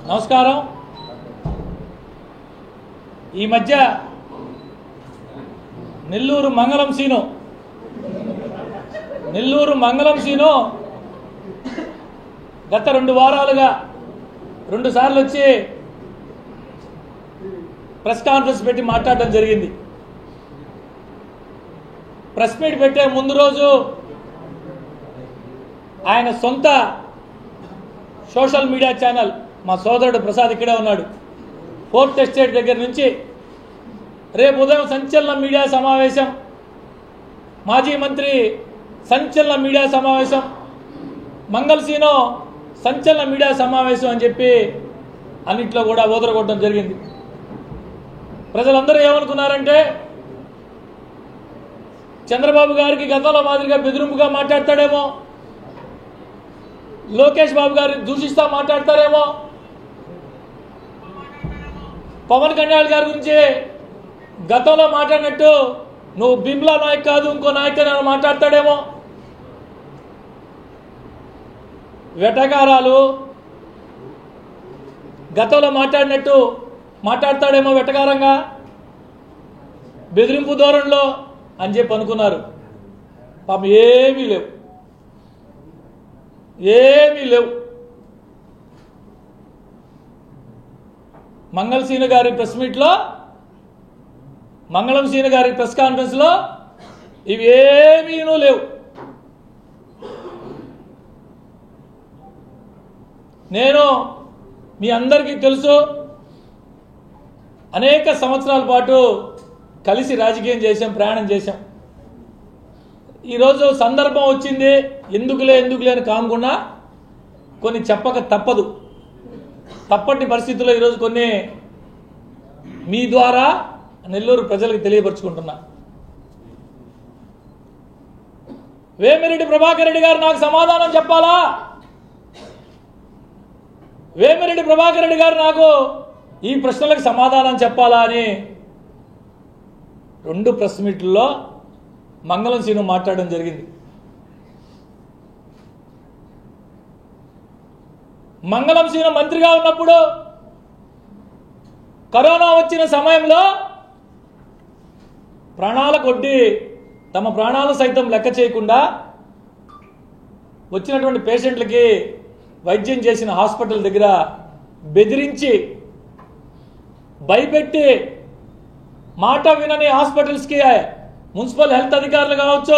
నమస్కారం. ఈ మధ్య నెల్లూరు మంగళం సీను గత 2 వారాలుగా 2 సార్లు వచ్చి ప్రెస్ కాన్ఫరెన్స్ పెట్టి మాట్లాడడం జరిగింది. ప్రెస్ మీట్ పెట్టే ముందు రోజు ఆయన సొంత సోషల్ మీడియా ఛానల్, మా సోదరుడు ప్రసాద్ ఇక్కడే ఉన్నాడు, ఫోర్త్ ఎస్టేట్ దగ్గర నుంచి రేపు ఉదయం సంచలన మీడియా సమావేశం, మాజీ మంత్రి సంచలన మీడియా సమావేశం, మంగళసీనో సంచలన మీడియా సమావేశం అని చెప్పి అన్నింటిలో కూడా ఊదరగొట్టడం జరిగింది. ప్రజలందరూ ఏమనుకున్నారంటే చంద్రబాబు గారికి గతంలో మాదిరిగా బెదిరింపుగా మాట్లాడతాడేమో, లోకేష్ బాబు గారిని దూషిస్తా మాట్లాడతారేమో, పవన్ కళ్యాణ్ గారి గురించి గతంలో మాట్లాడినట్టు నువ్వు బిమ్లా నాయక్ కాదు ఇంకో నాయక్ అని మాట్లాడతాడేమో, వెటకారాలు గతంలో మాట్లాడినట్టు మాట్లాడతాడేమో వెటకారంగా, బెదిరింపు ధోరణిలో అని చెప్పి అనుకున్నారు. పాపం ఏమీ లేవు. మంగళసీను గారి ప్రెస్ మీట్లో, మంగళం సీను గారి ప్రెస్ కాన్ఫరెన్స్లో ఇవేమీనూ లేవు. నేను మీ అందరికీ తెలుసు, అనేక సంవత్సరాల పాటు కలిసి రాజకీయం చేశాం, ప్రయాణం చేశాం. ఈరోజు సందర్భం వచ్చింది, ఎందుకులే అని కామకుండా కొన్ని చెప్పక తప్పటి పరిస్థితుల్లో ఈరోజు కొన్ని మీ ద్వారా నెల్లూరు ప్రజలకు తెలియపరుచుకుంటున్నా. వేమిరెడ్డి ప్రభాకర్ రెడ్డి గారు నాకు సమాధానం చెప్పాలా, వేమిరెడ్డి ప్రభాకర్ రెడ్డి గారు నాకు ఈ ప్రశ్నలకు సమాధానం చెప్పాలా అని 2 ప్రెస్ మీట్లలో మంగళం సీను మాట్లాడడం జరిగింది. మంగళం సీను మంత్రిగా ఉన్నప్పుడు కరోనా వచ్చిన సమయంలో ప్రాణాల కొద్ది తమ ప్రాణాలు సైతం లెక్క చేయకుండా వచ్చినటువంటి పేషెంట్లకి వైద్యం చేసిన హాస్పిటల్ దగ్గర బెదిరించి భయపెట్టి మాట వినని హాస్పిటల్స్కి మున్సిపల్ హెల్త్ అధికారులు కావచ్చు,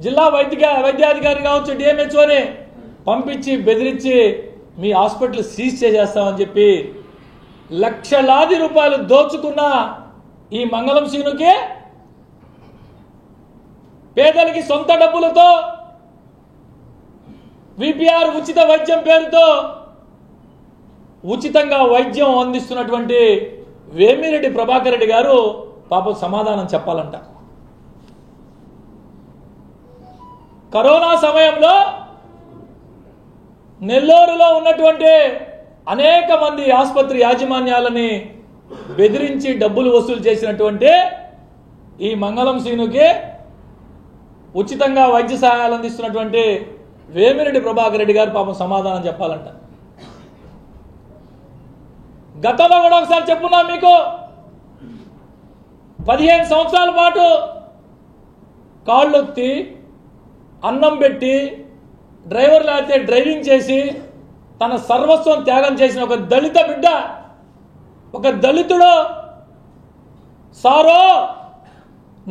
జిల్లా వైద్యాధికారి కావచ్చు, డిఎంహెచ్ఓని పంపించి బెదిరించి మీ హాస్పిటల్ సీజ్ చేసేస్తామని చెప్పి లక్షలాది రూపాయలు దోచుకున్న ఈ మంగళం సీనుకి పేదలకి సొంత డబ్బులతో విపిఆర్ ఉచిత వైద్యం పేరుతో ఉచితంగా వైద్యం అందిస్తున్నటువంటి వేమిరెడ్డి ప్రభాకర్ రెడ్డి గారు పాపం సమాధానం చెప్పాలంట. కరోనా సమయంలో నెల్లూరులో ఉన్నటువంటి అనేక మంది ఆసుపత్రి యాజమాన్యాలని బెదిరించి డబ్బులు వసూలు చేసినటువంటి ఈ మంగళం సీనుకి ఉచితంగా వైద్య సహాయాలు అందిస్తున్నటువంటి వేమిరెడ్డి ప్రభాకర్ రెడ్డి గారు పాపం సమాధానం చెప్పాలంట. గతంలో కూడా ఒకసారి చెప్పున్నా మీకు, 15 సంవత్సరాల పాటు కాళ్ళొత్తి అన్నం పెట్టి డ్రైవర్లు అయితే డ్రైవింగ్ చేసి తన సర్వస్వం త్యాగం చేసిన ఒక దళిత బిడ్డ, ఒక దళితుడు, సారో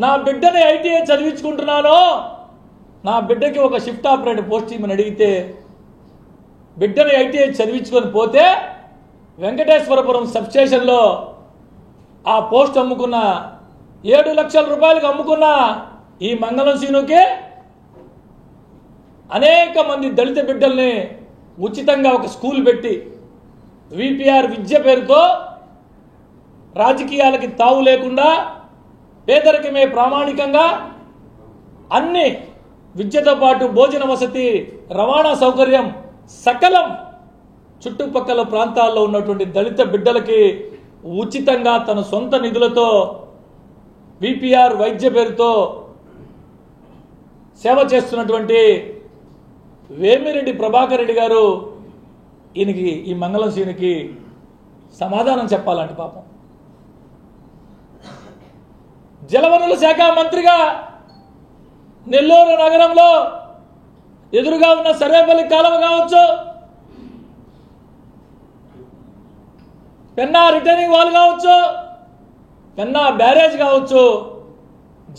నా బిడ్డని ఐటీఐ చదివించుకుంటున్నాను, నా బిడ్డకి ఒక షిఫ్ట్ ఆపరేటర్ పోస్ట్ ఇమ్మని అడిగితే బిడ్డని ఐటీఐ చదివించుకొని పోతే వెంకటేశ్వరపురం సబ్స్టేషన్లో ఆ పోస్ట్ అమ్ముకున్న 7 లక్షల రూపాయలకు అమ్ముకున్న ఈ మంగళం సీనుకి అనేక మంది దళిత బిడ్డల్ని ఉచితంగా ఒక స్కూల్ పెట్టి విపిఆర్ విద్య పేరుతో రాజకీయాలకి తావు లేకుండా పేదరికమే ప్రామాణికంగా అన్ని విద్యతో పాటు భోజన వసతి, రవాణా సౌకర్యం సకలం చుట్టుపక్కల ప్రాంతాల్లో ఉన్నటువంటి దళిత బిడ్డలకి ఉచితంగా తన సొంత నిధులతో విపిఆర్ వైద్య పేరుతో సేవ చేస్తున్నటువంటి వేమిరెడ్డి ప్రభాకర్ రెడ్డి గారు ఈయనకి ఈ మంగళం సీనుకి సమాధానం చెప్పాలంటే పాపం. జలవనరుల శాఖ మంత్రిగా నెల్లూరు నగరంలో ఎదురుగా ఉన్న సర్వేపల్లి కాలువ కావచ్చు, పెన్నా రిటర్నింగ్ వాల్ కావచ్చు, పెన్నా బ్యారేజ్ కావచ్చు,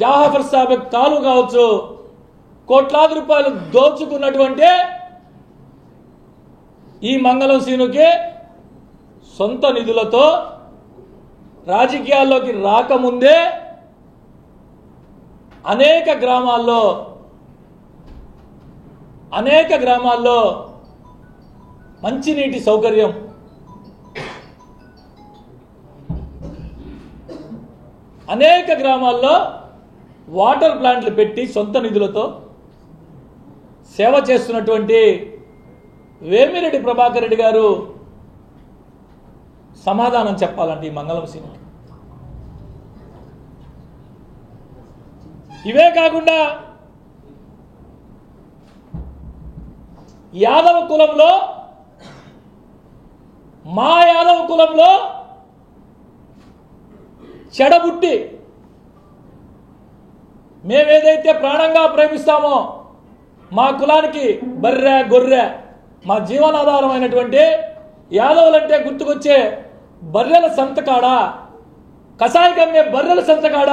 జాఫర్ సాబెక్ కాలువ కావచ్చు, కోట్లాది రూపాయలు దోచుకున్నటువంటి ఈ మంగళం సీనుకి సొంత నిధులతో రాజకీయాల్లోకి రాకముందే అనేక గ్రామాల్లో మంచినీటి సౌకర్యం, అనేక గ్రామాల్లో వాటర్ ప్లాంట్లు పెట్టి సొంత నిధులతో సేవ చేస్తున్నటువంటి వేమిరెడ్డి ప్రభాకర్ రెడ్డి గారు సమాధానం చెప్పాలండి ఈ మంగళం సీనుకి. ఇవే కాకుండా యాదవ కులంలో, మా యాదవ కులంలో చెడబుట్టి మేమేదైతే ప్రాణంగా ప్రేమిస్తామో మా కులానికి బర్రె గొర్రె మా జీవనాధారమైనటువంటి యాదవులంటే గుర్తుకొచ్చే బర్రెల సంతకాడ, కసాయికమ్మే బర్రెల సంతకాడ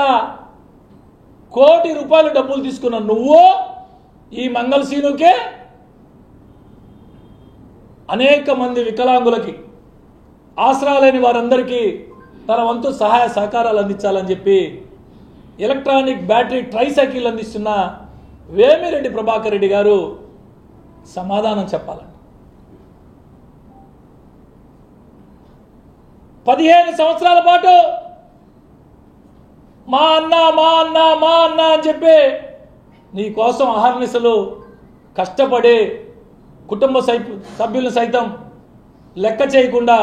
కోటి రూపాయలు డబ్బులు తీసుకున్న నువ్వు ఈ మంగళ సీనుకే అనేక మంది వికలాంగులకి, ఆసరా లేని వారందరికీ తన వంతు సహాయ సహకారాలు అందించాలని చెప్పి ఎలక్ట్రానిక్ బ్యాటరీ ట్రైసైకిల్ అందిస్తున్న వేమిరెడ్డి ప్రభాకర్ రెడ్డి గారు సమాధానం చెప్పాలండి. 15 సంవత్సరాల పాటు మా అన్న అని చెప్పి నీ కోసం అహర్నిశలు కష్టపడి కుటుంబ సభ్యులను సైతం లెక్క చేయకుండా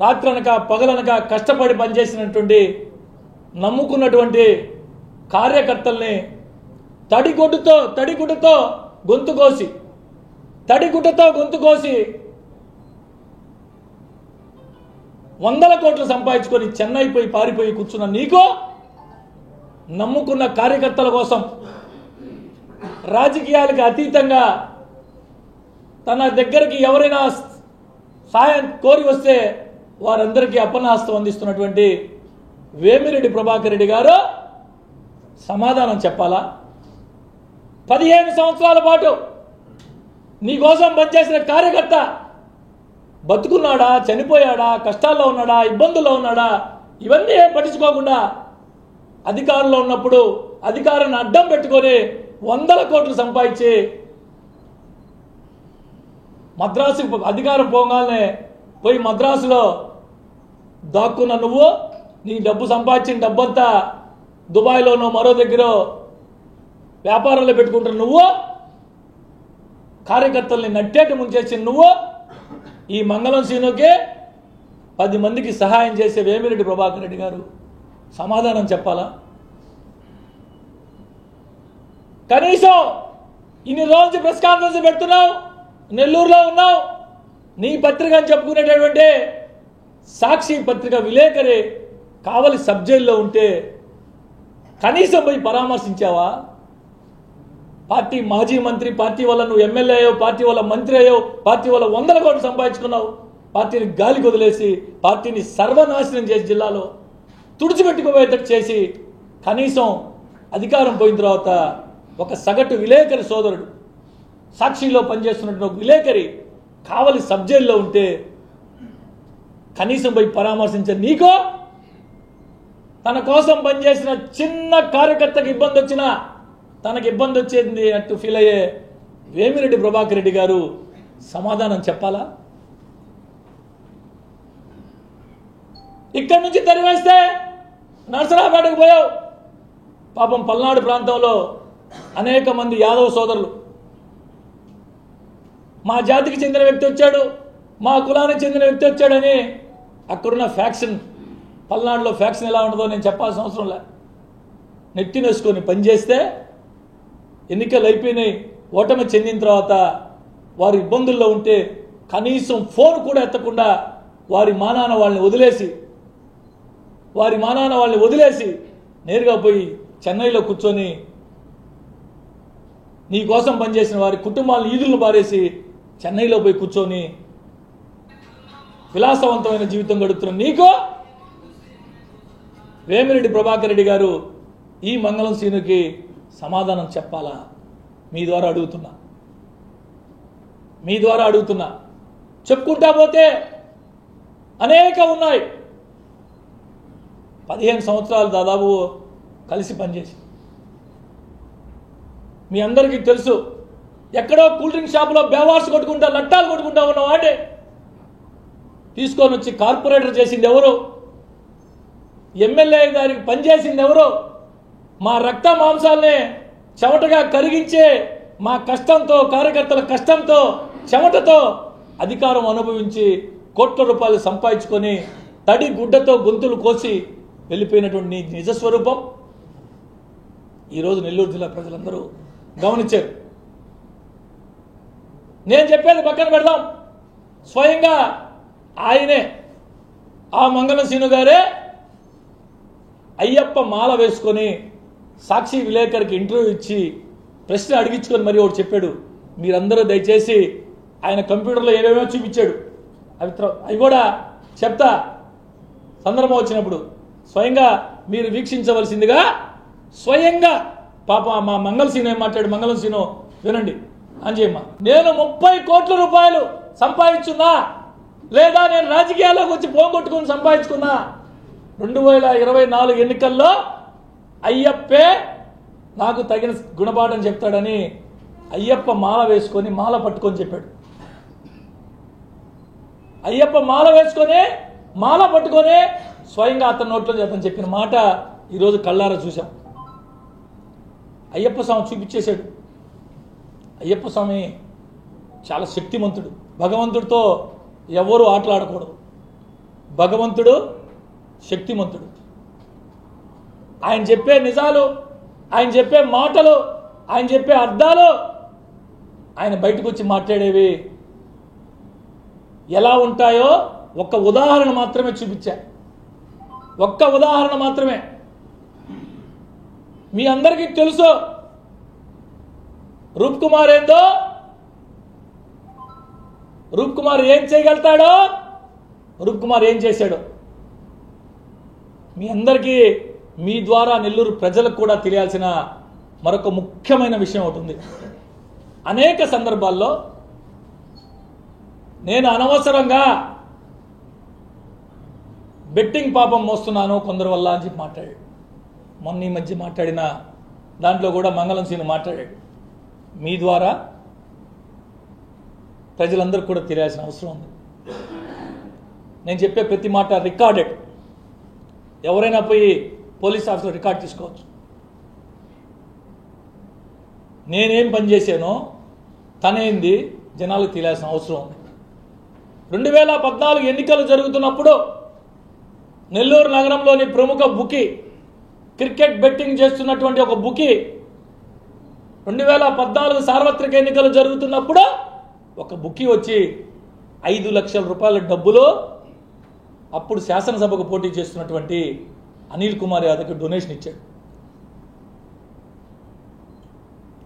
రాత్రనక పగలనక కష్టపడి పనిచేసినటువంటి నమ్ముకున్నటువంటి కార్యకర్తల్ని తడిగుడ్డతో గొంతు కోసి 100 కోట్లు సంపాదించుకొని చెన్నై పోయి పారిపోయి కూర్చున్న నీకు నమ్ముకున్న కార్యకర్తల కోసం రాజకీయాలకు అతీతంగా తన దగ్గరికి ఎవరైనా సాయం కోరి వస్తే వారందరికీ అపన్నహస్తం అందిస్తున్నటువంటి వేమిరెడ్డి ప్రభాకర్ రెడ్డి గారు సమాధానం చెప్పాలా? 15 సంవత్సరాల పాటు నీకోసం పనిచేసిన కార్యకర్త బతుకున్నాడా, చనిపోయాడా, కష్టాల్లో ఉన్నాడా, ఇబ్బందుల్లో ఉన్నాడా, ఇవన్నీ ఏం పట్టించుకోకుండా అధికారంలో ఉన్నప్పుడు అధికారాన్ని అడ్డం పెట్టుకొని 100 కోట్లు సంపాదించి మద్రాసు అధికారం పోగానే పోయి మద్రాసులో దాక్కున్న నువ్వు నీ డబ్బు సంపాదించిన డబ్బంతా దుబాయ్లోనో మరో దగ్గర వ్యాపారంలో పెట్టుకుంటున్న నువ్వు, కార్యకర్తల్ని నట్టేట ముంచేసిన నువ్వు ఈ మంగళం సీనుకి 10 మందికి సహాయం చేసే వేమిరెడ్డి ప్రభాకర్ రెడ్డి గారు సమాధానం చెప్పాలా? కనీసం ఇన్ని రోజు ప్రెస్ కాన్ఫరెన్స్ పెడుతున్నావు, నెల్లూరులో ఉన్నావు, నీ పత్రిక అని చెప్పుకునేటటువంటి సాక్షి పత్రిక విలేకరి కావలి సబ్ జైల్లో ఉంటే కనీసం పోయి పరామర్శించావా? పార్టీ మాజీ మంత్రి, పార్టీ వల్ల నువ్వు ఎమ్మెల్యే అయ్యావు, పార్టీ వల్ల మంత్రి అయ్యావు, పార్టీ వల్ల 100 కోట్లు సంపాదించుకున్నావు, పార్టీని గాలికి వదిలేసి పార్టీని సర్వనాశనం చేసి జిల్లాలో తుడిచిపెట్టుకోబోయేటట్టు చేసి కనీసం అధికారం పోయిన తర్వాత ఒక సగటు విలేకరి సోదరుడు, సాక్షిలో పనిచేస్తున్నటువంటి ఒక విలేకరి కావలి సబ్ జైల్లో ఉంటే కనీసం పోయి పరామర్శించే నీకో, తన కోసం పనిచేసిన చిన్న కార్యకర్తకి ఇబ్బంది వచ్చినా తనకి ఇబ్బంది వచ్చేది అంటూ ఫీల్ అయ్యే వేమిరెడ్డి ప్రభాకర్ రెడ్డి గారు సమాధానం చెప్పాలా? ఇక్కడి నుంచి తరివేస్తే నరసరాపేటకు పోయావు. పాపం పల్నాడు ప్రాంతంలో అనేక మంది యాదవ సోదరులు, మా జాతికి చెందిన వ్యక్తి వచ్చాడు, మా కులానికి చెందిన వ్యక్తి వచ్చాడని అక్కడున్న ఫ్యాక్షన్, పల్నాడులో ఫ్యాక్షన్ ఎలా ఉంటుందో నేను చెప్పాల్సిన అవసరం లే, నెట్టినేసుకొని పనిచేస్తే ఎన్నికలు అయిపోయినాయి, ఓటమి చెందిన తర్వాత వారు ఇబ్బందుల్లో ఉంటే కనీసం ఫోన్ కూడా ఎత్తకుండా వారి మానాన వాళ్ళని వదిలేసి నేరుగా పోయి చెన్నైలో కూర్చొని నీ కోసం పనిచేసిన వారి కుటుంబాలను ఈదులను పారేసి చెన్నైలో పోయి కూర్చొని విలాసవంతమైన జీవితం గడుపుతున్న నీకు వేమిరెడ్డి ప్రభాకర్ రెడ్డి గారు ఈ మంగళం సీనుకి సమాధానం చెప్పాలా? మీ ద్వారా అడుగుతున్నా. చెప్పుకుంటా పోతే అనేక ఉన్నాయి. 15 సంవత్సరాలు దాదాపు కలిసి పనిచేసి మీ అందరికీ తెలుసు. ఎక్కడో కూల్ డ్రింక్ షాపులో బేవార్స్ కొట్టుకుంటా లట్టాలు కొట్టుకుంటా ఉన్నవాడే తీసుకొని వచ్చి కార్పొరేటర్ చేసింది ఎవరు? ఎమ్మెల్యే గారికి పనిచేసింది ఎవరు? మా రక్త మాంసాలనే చెమటగా కరిగించే మా కష్టంతో, కార్యకర్తల కష్టంతో, చెమటతో అధికారం అనుభవించి కోట్ల రూపాయలు సంపాదించుకొని తడి గుడ్డతో గొంతులు కోసి వెళ్ళిపోయినటువంటి నీ నిజస్వరూపం ఈరోజు నెల్లూరు జిల్లా ప్రజలందరూ గమనించారు. నేను చెప్పేది పక్కన పెడదాం. స్వయంగా ఆయనే, ఆ మంగళం సీను గారే అయ్యప్ప మాల వేసుకొని సాక్షి విలేకరికి ఇంటర్వ్యూ ఇచ్చి ప్రశ్న అడిగించుకొని మరి ఒకటి చెప్పాడు. మీరందరూ దయచేసి ఆయన కంప్యూటర్లో ఏమేమో చూపించాడు. అవి కూడా చెప్తా సందర్భం వచ్చినప్పుడు స్వయంగా మీరు వీక్షించవలసిందిగా. స్వయంగా పాప మా మంగళ సీను ఏం మాట్లాడు, మంగళం సీను వినండి. అంజయ్యమ్మ, నేను 30 కోట్ల రూపాయలు సంపాదించున్నా లేదా నేను రాజకీయాల్లోకి వచ్చి పోగొట్టుకుని సంపాదించుకున్నా 2024 ఎన్నికల్లో అయ్యప్పే నాకు తగిన గుణపాఠం చెప్తాడని అయ్యప్ప మాల వేసుకొని మాల పట్టుకొని చెప్పాడు. అయ్యప్ప మాల వేసుకొని మాల పట్టుకొని స్వయంగా అతని నోట్లో అతను చెప్పిన మాట ఈరోజు కళ్ళారా చూసాం. అయ్యప్ప స్వామి చూపించేశాడు. అయ్యప్ప స్వామి చాలా శక్తిమంతుడు. భగవంతుడితో ఎవరు ఆటలాడకూడదు. భగవంతుడు శక్తిమంతుడు. ఆయన చెప్పే నిజాలు, ఆయన చెప్పే మాటలు, ఆయన చెప్పే అర్థాలు, ఆయన బయటకు వచ్చి మాట్లాడేవి ఎలా ఉంటాయో ఒక్క ఉదాహరణ మాత్రమే చూపించా. ఒక్క ఉదాహరణ మాత్రమే. మీ అందరికీ తెలుసు రూప్ కుమార్ ఏందో, రూప్ కుమార్ ఏం చేయగలుగుతాడో, రూప్ కుమార్ ఏం చేశాడో మీ అందరికీ, మీ ద్వారా నెల్లూరు ప్రజలకు కూడా తెలియాల్సిన మరొక ముఖ్యమైన విషయం ఒకటి ఉంది. అనేక సందర్భాల్లో నేను అనవసరంగా బెట్టింగ్ పాపం మోస్తున్నాను కొందరు వల్ల అని చెప్పి మాట్లాడాడు. మొన్న ఈ మధ్య మాట్లాడిన దాంట్లో కూడా మంగళం సీను మాట్లాడాడు. మీ ద్వారా ప్రజలందరికీ కూడా తెలియాల్సిన అవసరం ఉంది. నేను చెప్పే ప్రతి మాట రికార్డెడ్. ఎవరైనా పోయి పోలీస్ ఆఫీసర్ రికార్డ్ తీసుకోవచ్చు. నేనేం పని చేశానో తనేంది జనాలకు తెలియాల్సిన అవసరం ఉంది. 2014 ఎన్నికలు జరుగుతున్నప్పుడు నెల్లూరు నగరంలోని ప్రముఖ బుకీ, క్రికెట్ బెట్టింగ్ చేస్తున్నటువంటి ఒక బుకీ 2014 సార్వత్రిక ఎన్నికలు జరుగుతున్నప్పుడు ఒక బుకీ వచ్చి 5 లక్షల రూపాయల డబ్బులు అప్పుడు శాసనసభకు పోటీ చేస్తున్నటువంటి అనిల్ కుమార్ యాదవ్కి డొనేషన్ ఇచ్చాడు.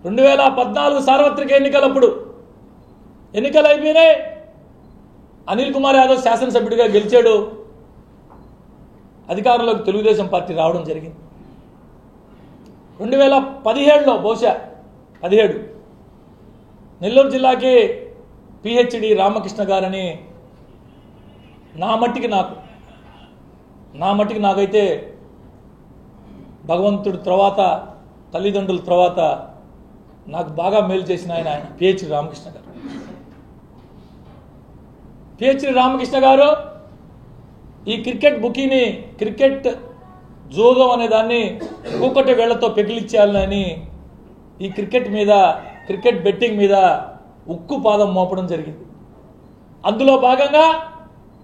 2014 సార్వత్రిక ఎన్నికలప్పుడు ఎన్నికలు అయిపోయినాయి. అనిల్ కుమార్ యాదవ్ శాసనసభ్యుడిగా గెలిచాడు. అధికారంలోకి తెలుగుదేశం పార్టీ రావడం జరిగింది. 2017లో బహుశా 17 నెల్లూరు జిల్లాకి పిహెచ్డి రామకృష్ణ గారని నా మట్టికి నాకైతే భగవంతుడి తర్వాత, తల్లిదండ్రుల తర్వాత నాకు బాగా మేలు చేసిన ఆయన పిహెచ్డి రామకృష్ణ గారు. పిహెచ్డి రామకృష్ణ గారు ఈ క్రికెట్ బుకీని, క్రికెట్ జోగం అనే దాన్ని కూకటి వేళ్లతో పెకిలిచ్చేయాలని ఈ క్రికెట్ బెట్టింగ్ మీద ఉక్కు పాదం మోపడం జరిగింది. అందులో భాగంగా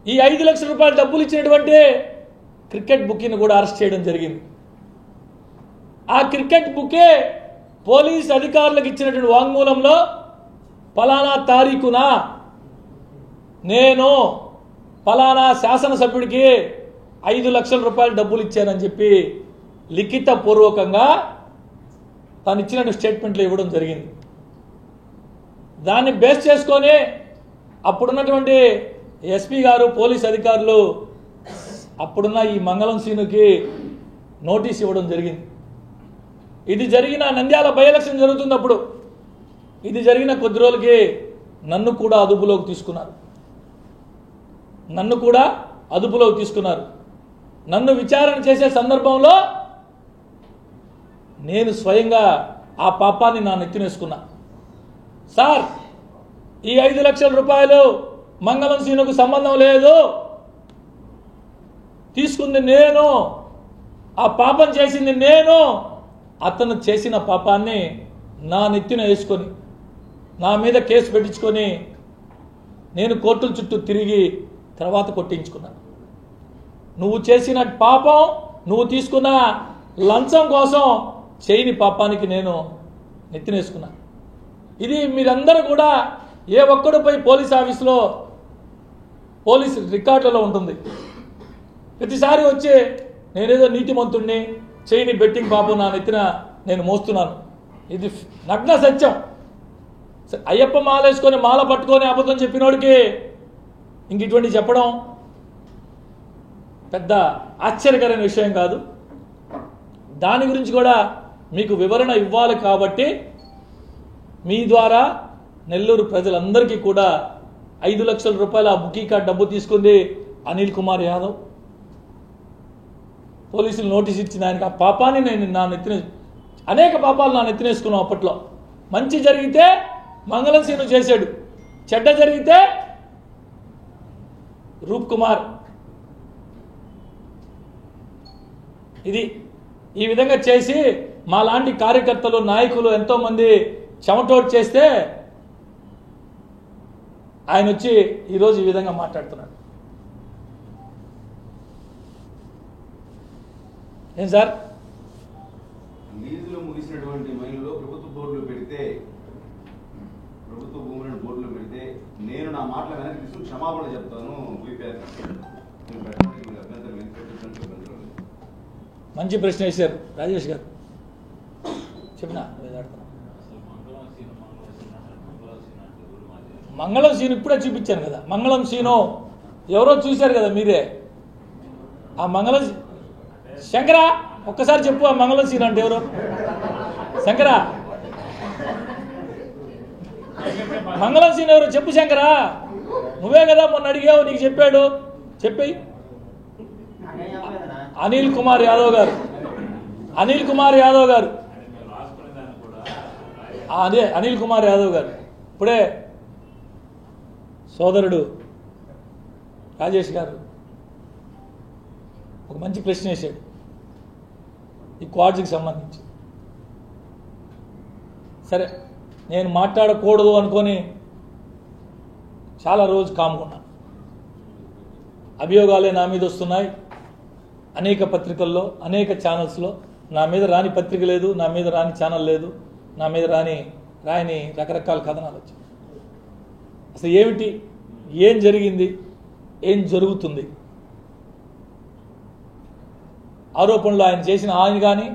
ఈ 5 లక్షల రూపాయలు డబ్బులు ఇచ్చినటువంటి క్రికెట్ బుకీని కూడా అరెస్ట్ చేయడం జరిగింది. ఆ క్రికెట్ బుకే పోలీస్ అధికారులకు ఇచ్చినటువంటి వాంగ్మూలంలో ఫలానా తారీఖున నేను ఫలానా శాసనసభ్యుడికి 5 లక్షల రూపాయలు డబ్బులు ఇచ్చానని చెప్పి లిఖితపూర్వకంగా తను ఇచ్చిన స్టేట్మెంట్లు ఇవ్వడం జరిగింది. దాన్ని బేస్ చేసుకొని అప్పుడున్నటువంటి ఎస్పీ గారు, పోలీస్ అధికారులు అప్పుడున్న ఈ మంగళం సీనుకి నోటీస్ ఇవ్వడం జరిగింది. ఇది జరిగిన నంద్యాల బై ఎలక్షన్ జరుగుతున్నప్పుడు ఇది జరిగిన కొద్ది రోజులకి నన్ను కూడా అదుపులోకి తీసుకున్నారు. నన్ను విచారణ చేసే సందర్భంలో నేను స్వయంగా ఆ పాపాన్ని నా నెత్తినేసుకున్నా. సార్, ఈ 5 లక్షల రూపాయలు మంగళం సీనుకు సంబంధం లేదు, తీసుకుంది నేను, ఆ పాపం చేసింది నేను. అతను చేసిన పాపాన్ని నా నెత్తిన వేసుకొని నా మీద కేసు పెట్టించుకొని నేను కోర్టుల చుట్టూ తిరిగి తర్వాత కొట్టించుకున్నాను. నువ్వు చేసిన పాపం, నువ్వు తీసుకున్న లంచం కోసం చేయని పాపానికి నేను నెత్తినేసుకున్నా. ఇది మీరందరూ కూడా ఏ ఒక్కడు పోయి పోలీస్ ఆఫీసులో పోలీస్ రికార్డులలో ఉంటుంది. ప్రతిసారి వచ్చి నేనేదో నీతిమంతుణ్ణి, చేయని బెట్టింగ్ పాపం నా నెత్తిన నేను మోస్తున్నాను. ఇది నగ్న సత్యం. అయ్యప్ప మాలేసుకొని మాల పట్టుకొని అబద్ధం చెప్పినోడికి ఇంక ఇటువంటి చెప్పడం పెద్ద ఆశ్చర్యకరమైన విషయం కాదు. దాని గురించి కూడా మీకు వివరణ ఇవ్వాలి కాబట్టి మీ ద్వారా నెల్లూరు ప్రజలందరికీ కూడా 5 లక్షల రూపాయల బుకీ కార్డ్ డబ్బు తీసుకుంది అనిల్ కుమార్ యాదవ్. పోలీసులు నోటీస్ ఇచ్చిన ఆయనకి ఆ పాపాన్ని నేను అనేక పాపాలు నా నెత్తినేసుకున్నాం. అప్పట్లో మంచి జరిగితే మంగళం సీను చేశాడు, చెడ్డ జరిగితే రూప్ కుమార్. ఇది ఈ విధంగా చేసి మా లాంటి కార్యకర్తలు, నాయకులు ఎంతోమంది చెమటోడు చేస్తే ఆయన వచ్చి ఈరోజు ఈ విధంగా మాట్లాడుతున్నాడు. ఏం సార్, లీజులో ముగిసినటువంటి మైన్లో ప్రభుత్వ బోర్డులో పెడితే నేను నా మాటల వెనక్కి తీసుకుని క్షమాపణ చెప్తాను. మంచి ప్రశ్న వేశారు రాజేష్ గారు. చెప్పినా మంగళం సీను ఇప్పుడే చూపించాను కదా. మంగళం సీను ఎవరో చూశారు కదా మీరే. ఆ మంగళం శంకరా ఒక్కసారి చెప్పు, ఆ మంగళం సీను అంటే ఎవరు? శంకరా, మంగళం సీను ఎవరు చెప్పు శంకరా. నువ్వే కదా మొన్న అడిగావు, నీకు చెప్పాడు. చెప్పి అనిల్ కుమార్ యాదవ్ గారు. అదే అనిల్ కుమార్ యాదవ్ గారు. ఇప్పుడే సోదరుడు రాజేష్ గారు ఒక మంచి ప్రశ్న వేశాడు ఈ క్వాడ్స్కి సంబంధించి. సరే, నేను మాట్లాడకూడదు అనుకొని చాలా రోజు కాముకున్నా. అభియోగాలే నా మీద వస్తున్నాయి. అనేక పత్రికల్లో, అనేక ఛానల్స్లో నా మీద రాని పత్రిక లేదు, నా మీద రాని ఛానల్ లేదు, నా మీద రాయని రకరకాల కథనాలు వచ్చాయి. అసలు ఏమిటి, ఏం జరిగింది, ఏం జరుగుతుంది? ఆరోపణలు ఆయన చేసిన ఆయన కానీ,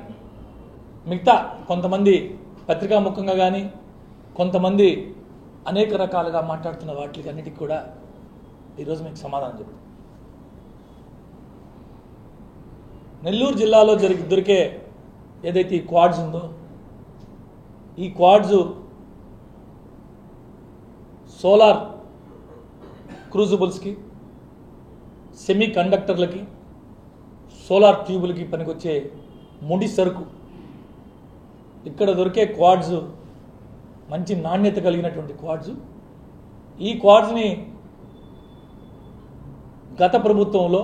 మిగతా కొంతమంది పత్రికాముఖంగా కానీ, కొంతమంది అనేక రకాలుగా మాట్లాడుతున్న వాటికి అన్నిటికీ కూడా ఈరోజు మీకు సమాధానం చెప్తాను. నెల్లూరు జిల్లాలో దొరికే ఏదైతే ఈ క్వాడ్స్ ఉందో, ఈ క్వాడ్స్ సోలార్ క్రూజిబుల్స్కి, సెమీ కండక్టర్లకి, సోలార్ ట్యూబులకి పనికొచ్చే ముడి సరుకు. ఇక్కడ దొరికే క్వాడ్స్ మంచి నాణ్యత కలిగినటువంటి క్వాడ్స్. ఈ క్వాడ్స్ని గత ప్రభుత్వంలో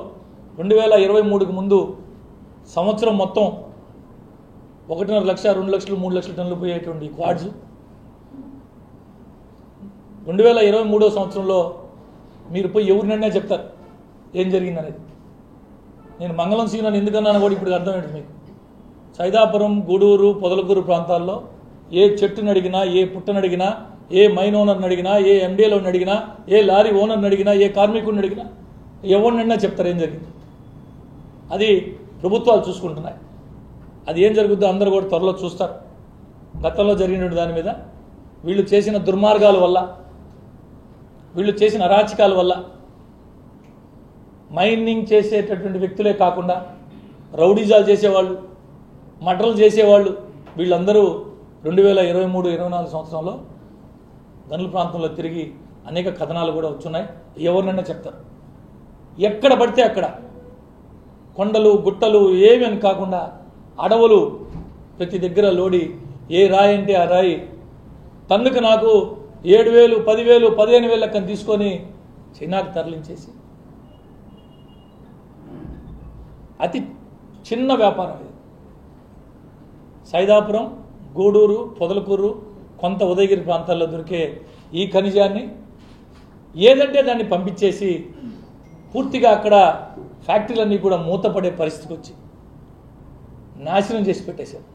2023కు ముందు సంవత్సరం మొత్తం 1.5 లక్ష, 2 లక్షలు, 3 లక్షల టన్నులు పోయేటువంటి క్వాడ్స్ 2023వ సంవత్సరంలో మీరు పోయి ఎవరినైనా చెప్తారు ఏం జరిగిందనేది. నేను మంగళం సీను అని ఎందుకన్నాను కూడా ఇప్పుడు అర్థమేంటి మీకు. సైదాపురం, గూడూరు, పొదలకూరు ప్రాంతాల్లో ఏ చెట్టును అడిగినా, ఏ పుట్టను అడిగినా ఏ మైన్ ఓనర్ని అడిగినా, ఏ ఎండీలోని అడిగినా, ఏ లారీ ఓనర్ని అడిగినా, ఏ కార్మికుడిని అడిగినా ఎవరినైనా చెప్తారు ఏం జరిగింది. అది ప్రభుత్వాలు చూసుకుంటున్నాయి. అది ఏం జరుగుద్దో అందరూ కూడా త్వరలో చూస్తారు. గతంలో జరిగిన దాని మీద, వీళ్ళు చేసిన దుర్మార్గాల వల్ల, వీళ్ళు చేసిన అరాచకాల వల్ల మైనింగ్ చేసేటటువంటి వ్యక్తులే కాకుండా రౌడీజాలు చేసేవాళ్ళు, మటర్లు చేసేవాళ్ళు వీళ్ళందరూ 2023-24 సంవత్సరంలో గనుల ప్రాంతంలో తిరిగి అనేక కథనాలు కూడా వచ్చున్నాయి. ఎవరినైనా చెప్తారు. ఎక్కడ పడితే అక్కడ కొండలు గుట్టలు ఏమి అని కాకుండా అడవులు ప్రతి దగ్గర లోడి, ఏ రాయి అంటే ఆ రాయి టన్నుకు నాకు 7,000, 10,000, 15,000 లెక్కను తీసుకొని చైనాకు తరలించేసి అతి చిన్న వ్యాపారం ఇది. సైదాపురం, గూడూరు, పొదలకూరు, కొంత ఉదయగిరి ప్రాంతాల్లో దొరికే ఈ ఖనిజాన్ని ఏదంటే దాన్ని పంపించేసి పూర్తిగా అక్కడ ఫ్యాక్టరీలన్నీ కూడా మూతపడే పరిస్థితికి వచ్చి నాశనం చేసి పెట్టేశారు.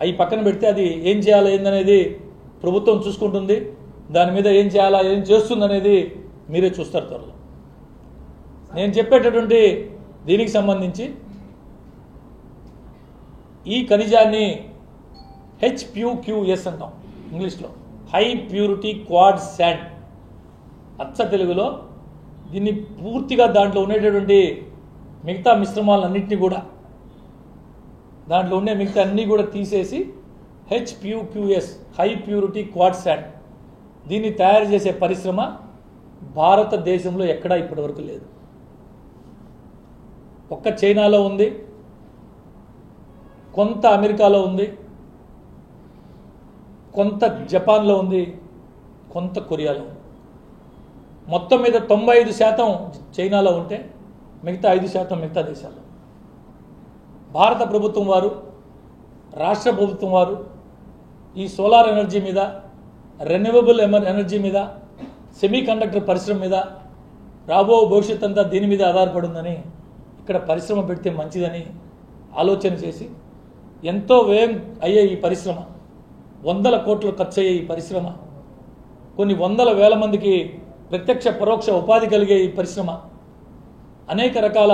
అవి పక్కన పెడితే అది ఏం చేయాలో ఏందనేది ప్రభుత్వం చూసుకుంటుంది. దాని మీద ఏం చేయాలా, ఏం చేస్తుందనేది మీరే చూస్తారు త్వరలో. నేను చెప్పేటటువంటి దీనికి సంబంధించి ఈ ఖనిజాన్ని HPQS అంటాం ఇంగ్లీష్లో, హై ప్యూరిటీ క్వార్ట్జ్ శాండ్. అచ్చ తెలుగులో దీన్ని పూర్తిగా దాంట్లో ఉండేటటువంటి మిగతా మిశ్రమాలన్నింటినీ కూడా, దాంట్లో ఉండే మిగతా అన్నీ కూడా తీసేసి HPQS high purity quartz sand దీన్ని తయారు చేసే పరిశ్రమ భారతదేశంలో ఎక్కడా ఇప్పటివరకు లేదు. ఒక్క చైనాలో ఉంది, కొంత అమెరికాలో ఉంది, కొంత జపాన్లో ఉంది, కొంత కొరియాలో ఉంది. మొత్తం మీద 95% చైనాలో ఉంటే మిగతా 5% మిగతా దేశాల్లో. భారత ప్రభుత్వం వారు, రాష్ట్ర ప్రభుత్వం వారు ఈ సోలార్ ఎనర్జీ మీద, రెన్యూవబుల్ ఎనర్జీ మీద, సెమీ కండక్టర్ పరిశ్రమ మీద రాబో భవిష్యత్ అంతా దీని మీద ఆధారపడి ఉందని, ఇక్కడ పరిశ్రమ పెడితే మంచిదని ఆలోచన చేసి ఎంతో వ్యయం అయ్యే ఈ పరిశ్రమ, 100 కోట్లు ఖర్చు అయ్యే ఈ పరిశ్రమ, కొన్ని 100,000 మందికి ప్రత్యక్ష పరోక్ష ఉపాధి కలిగే ఈ పరిశ్రమ, అనేక రకాల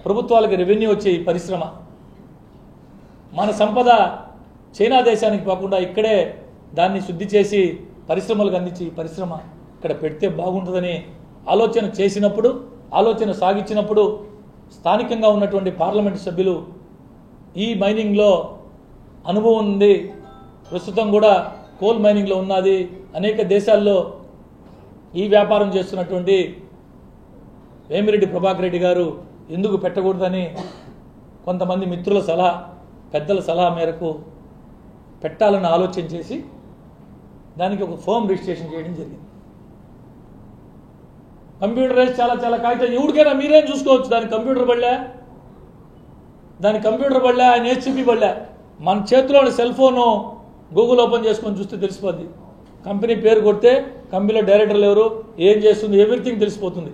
ప్రభుత్వాలకు రెవెన్యూ వచ్చే ఈ పరిశ్రమ, మన సంపద చైనా దేశానికి పోకుండా ఇక్కడే దాన్ని శుద్ధి చేసి పరిశ్రమలకు అందించి ఈ పరిశ్రమ ఇక్కడ పెడితే బాగుంటుందని ఆలోచన చేసినప్పుడు, ఆలోచన సాగించినప్పుడు స్థానికంగా ఉన్నటువంటి పార్లమెంటు సభ్యులు ఈ మైనింగ్లో అనుభవం ఉంది, ప్రస్తుతం కూడా కోల్ మైనింగ్లో ఉన్నది, అనేక దేశాల్లో ఈ వ్యాపారం చేస్తున్నటువంటి వేమిరెడ్డి ప్రభాకర్ రెడ్డి గారు ఎందుకు పెట్టకూడదని కొంతమంది మిత్రుల సలహా, పెద్దల సలహా మేరకు పెట్టాలని ఆలోచన చేసి దానికి ఒక ఫర్మ్ రిజిస్ట్రేషన్ చేయడం జరిగింది. కంప్యూటరైజ్ చాలా కాగితం ఎవరికైనా మీరేం చూసుకోవచ్చు. దాని కంప్యూటర్ బళ్ళే, ఆయన HCP బళ్ళే. మన చేతిలోని సెల్ ఫోను గూగుల్ ఓపెన్ చేసుకొని చూస్తే తెలిసిపోద్ది. కంపెనీ పేరు కొడితే కంపెనీలో డైరెక్టర్లు ఎవరు, ఏం చేస్తుంది, ఎవ్రీథింగ్ తెలిసిపోతుంది.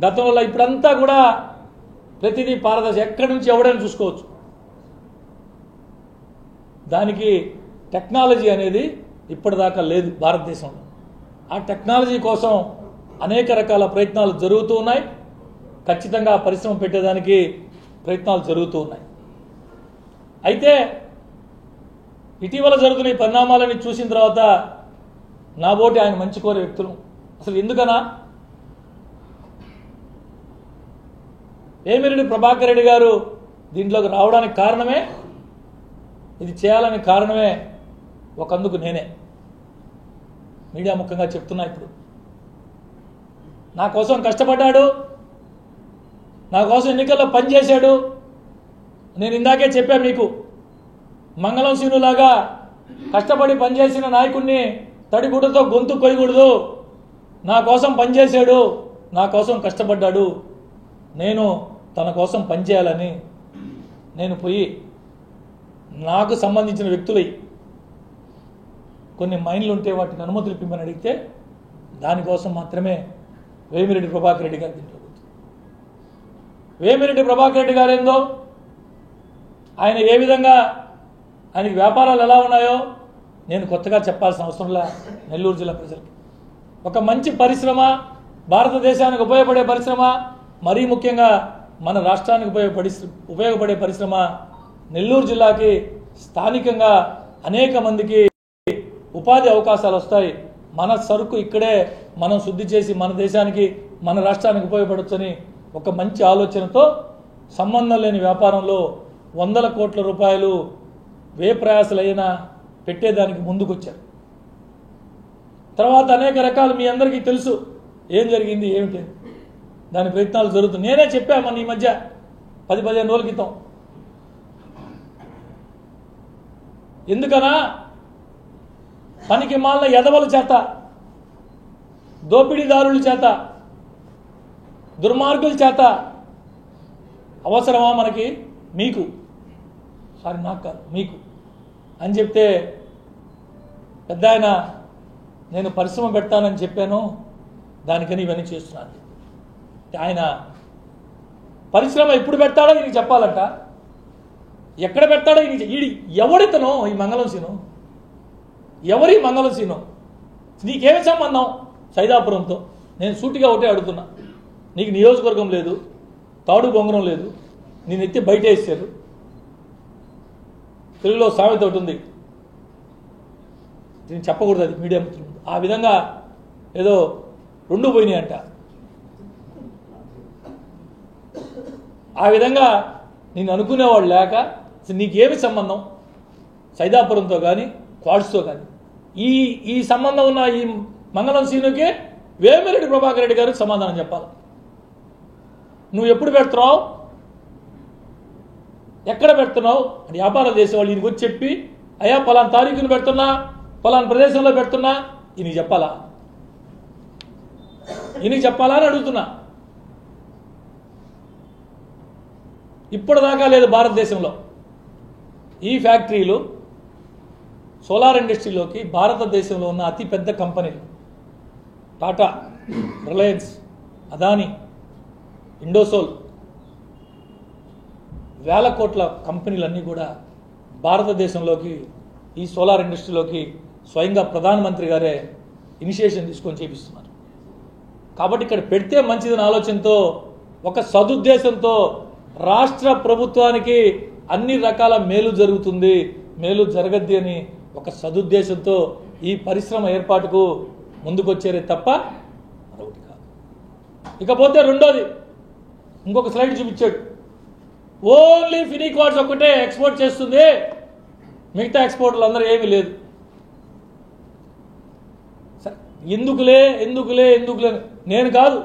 గతంలో ఇప్పుడంతా కూడా ప్రతిదీ పారదర్శి, ఎక్కడి నుంచి ఎవడైనా చూసుకోవచ్చు. దానికి టెక్నాలజీ అనేది ఇప్పటిదాకా లేదు భారతదేశంలో. ఆ టెక్నాలజీ కోసం అనేక రకాల ప్రయత్నాలు జరుగుతూ ఉన్నాయి. ఖచ్చితంగా పరిశ్రమ పెట్టేదానికి ప్రయత్నాలు జరుగుతూ ఉన్నాయి. అయితే ఇటీవల జరుగుతున్న ఈ పరిణామాలని చూసిన తర్వాత నాబోటి ఆయన మంచి కోరే వ్యక్తులు అసలు ఎందుకనా, వేమిరెడ్డి ప్రభాకర్ రెడ్డి గారు దీంట్లోకి రావడానికి కారణమే, ఇది చేయాలని కారణమే ఒకందుకు నేనే మీడియా ముఖంగా చెప్తున్నా. ఇప్పుడు నా కోసం కష్టపడ్డాడు, నా కోసం ఎన్నికల్లో పనిచేశాడు. నేను ఇందాకే చెప్పా మీకు, మంగళం సీనులాగా కష్టపడి పనిచేసిన నాయకుడిని తడిగుడ్డతో గొంతు కొయ్యకూడదు. నా కోసం పనిచేశాడు, నా కోసం కష్టపడ్డాడు, నేను తన కోసం పనిచేయాలని నేను పోయి నాకు సంబంధించిన వ్యక్తులై కొన్ని మైన్లు ఉంటే వాటికి అనుమతులు ఇప్పమని అడిగితే దానికోసం మాత్రమే వేమిరెడ్డి ప్రభాకర్ రెడ్డి గారు దీంట్లో కూర్చున్నారు. వేమిరెడ్డి ప్రభాకర్ రెడ్డి గారు ఏందో, ఆయన ఏ విధంగా ఆయనకి వ్యాపారాలు ఎలా ఉన్నాయో, నేను కొత్తగా చెప్పాల్సిన అవసరంలా నెల్లూరు జిల్లా ప్రజలకు. ఒక మంచి పరిశ్రమ, భారతదేశానికి ఉపయోగపడే పరిశ్రమ, మరీ ముఖ్యంగా మన రాష్ట్రానికి ఉపయోగపడే పరిశ్రమ నెల్లూరు జిల్లాకి స్థానికంగా అనేక మందికి ఉపాధి అవకాశాలు వస్తాయి. మన సరుకు ఇక్కడే మనం శుద్ధి చేసి మన దేశానికి మన రాష్ట్రానికి ఉపయోగపడొచ్చని ఒక మంచి ఆలోచనతో సంబంధం లేని వ్యాపారంలో వందల కోట్ల రూపాయలు వ్యయప్రయాసలైనా పెట్టేదానికి ముందుకొచ్చారు. తర్వాత అనేక రకాలు మీ అందరికీ తెలుసు ఏం జరిగింది ఏమిటి, దాని ప్రయత్నాలు జరుగుతుంది. నేనే చెప్పాను ఈ మధ్య 10-15 రోజుల క్రితం. ఎందుకనా పనికి మాలిన ఎదవల చేత, దోపిడీదారుల చేత, దుర్మార్గుల చేత అవసరమా మనకి, మీకు నాకు కాదు మీకు అని చెప్తే పెద్ద ఆయన నేను పరిశ్రమ పెడతానని చెప్పాను, దానికని ఇవన్నీ చేస్తున్నాను. ఆయన పరిశ్రమ ఎప్పుడు పెడతాడో ఈయనకి చెప్పాలంట, ఎక్కడ పెడతాడో ఈయన. ఎవడితనో ఈ మంగళం సీను, ఎవరి మంగళం సీను, నీకేమి సంబంధం సైదాపురంతో? నేను సూటిగా ఒకటే అడుగుతున్నా. నీకు నియోజకవర్గం లేదు, తాడు బొంగరం లేదు, నేను ఎత్తి బయట వేసారు. తెలుగులో సామెత ఒకటి ఉంది, నేను చెప్పకూడదు, అది మీడియా మిత్రులు. ఆ విధంగా ఏదో 2 పోయినాయి అంట. ఆ విధంగా నేను అనుకునేవాడు లేక నీకేమి సంబంధం సైదాపురంతో కానీ క్వాడ్స్తో కానీ? ఈ సంబంధం ఉన్న ఈ మంగళం సీనుకే వేమిరెడ్డి ప్రభాకర్ రెడ్డి గారికి సమాధానం చెప్పాలి. నువ్వు ఎప్పుడు పెడుతున్నావు, ఎక్కడ పెడుతున్నావు అని వ్యాపారం చేసేవాళ్ళు ఈయనకి వచ్చి చెప్పి, అయ్యా పలానా తారీఖును పెడుతున్నా, పలానా ప్రదేశంలో పెడుతున్నా, ఈయనకి చెప్పాలా? ఈయనకి చెప్పాలా అని అడుగుతున్నా. ఇప్పటిదాకా లేదు భారతదేశంలో. ఈ ఫ్యాక్టరీలు సోలార్ ఇండస్ట్రీలోకి భారతదేశంలో ఉన్న అతిపెద్ద కంపెనీలు టాటా, రిలయన్స్, అదానీ, ఇండోసోల్, వేల కోట్ల కంపెనీలన్నీ కూడా భారతదేశంలోకి ఈ సోలార్ ఇండస్ట్రీలోకి స్వయంగా ప్రధానమంత్రి గారే ఇనిషియేషన్ తీసుకొని చేపిస్తున్నారు. కాబట్టి ఇక్కడ పెడితే మంచిదని ఆలోచనతో, ఒక సదుద్దేశంతో రాష్ట్ర ప్రభుత్వానికి అన్ని రకాల మేలు జరుగుతుంది, మేలు జరగద్ది అని ఒక సదుద్దేశంతో ఈ పరిశ్రమ ఏర్పాటుకు ముందుకొచ్చారే తప్ప మరొకటి కాదు. ఇకపోతే రెండోది, ఇంకొక స్లైడ్ చూపించాడు. ఓన్లీ ఫినిక్వాడ్స్ ఒక్కటే ఎక్స్పోర్ట్ చేస్తుంది, మిగతా ఎక్స్పోర్ట్లు అందరూ ఏమీ లేదు. ఎందుకులే ఎందుకులే ఎందుకులే, నేను కాదు,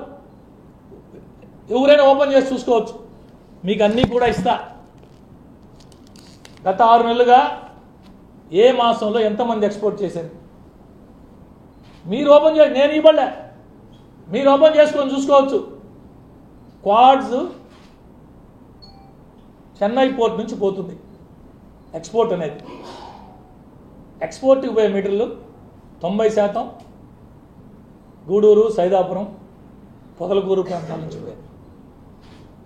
ఎవరైనా ఓపెన్ చేసి చూసుకోవచ్చు, మీకు అన్నీ కూడా ఇస్తా. గత 6 నెలలుగా ఏ మాసంలో ఎంతమంది ఎక్స్పోర్ట్ చేశారు మీరు ఓపెన్ చేసి, నేను ఇవ్వలే, మీరు ఓపెన్ చేసుకొని చూసుకోవచ్చు. క్వాడ్స్ చెన్నై పోర్ట్ నుంచి పోతుంది ఎక్స్పోర్ట్ అనేది. ఎక్స్పోర్ట్కి పోయే మీటర్లు 90% గూడూరు, సైదాపురం, పొదలకూరు ప్రాంతాల నుంచి పోయాయి.